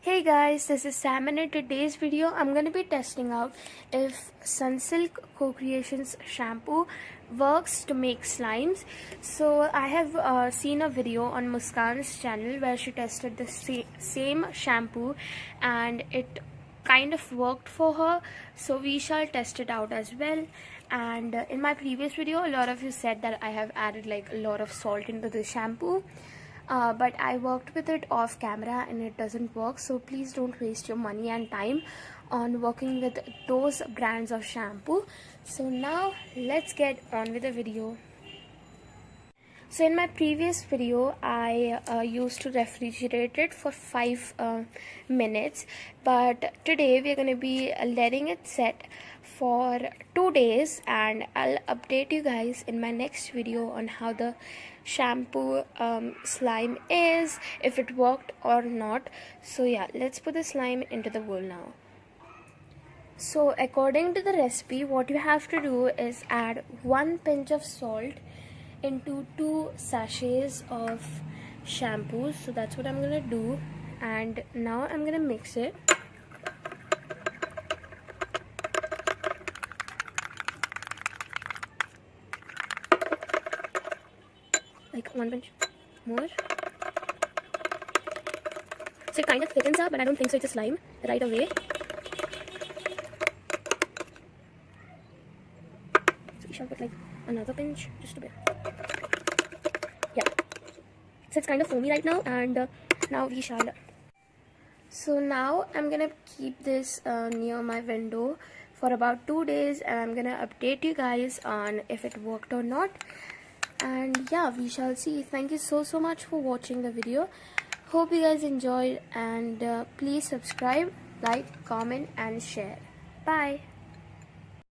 Hey guys, this is Sam, and in today's video I'm going to be testing out if Sunsilk Co-Creations shampoo works to make slimes. So I have seen a video on Muskan's channel where she tested the same shampoo and it kind of worked for her, so we shall test it out as well. And in my previous video a lot of you said that I have added like a lot of salt into the shampoo. But I worked with it off camera and it doesn't work, so please don't waste your money and time on working with those brands of shampoo. So now let's get on with the video. So in my previous video I used to refrigerate it for 5 minutes, but today we're going to be letting it set for 2 days, and I'll update you guys in my next video on how the shampoo slime is, if it worked or not. So yeah, let's put the slime into the bowl now. So according to the recipe, what you have to do is add 1 pinch of salt into 2 sachets of shampoo. So that's what I'm gonna do, and now I'm gonna mix it. Like 1 pinch more. So it kind of thickens up, but I don't think so it's a slime right away. So we shall put like another pinch, just a bit. Yeah, so it's kind of foamy right now, and now we shall. So now I'm gonna keep this near my window for about 2 days, and I'm gonna update you guys on if it worked or not. And yeah, we shall see. Thank you so much for watching the video. Hope you guys enjoyed, and please subscribe, like, comment and share. Bye.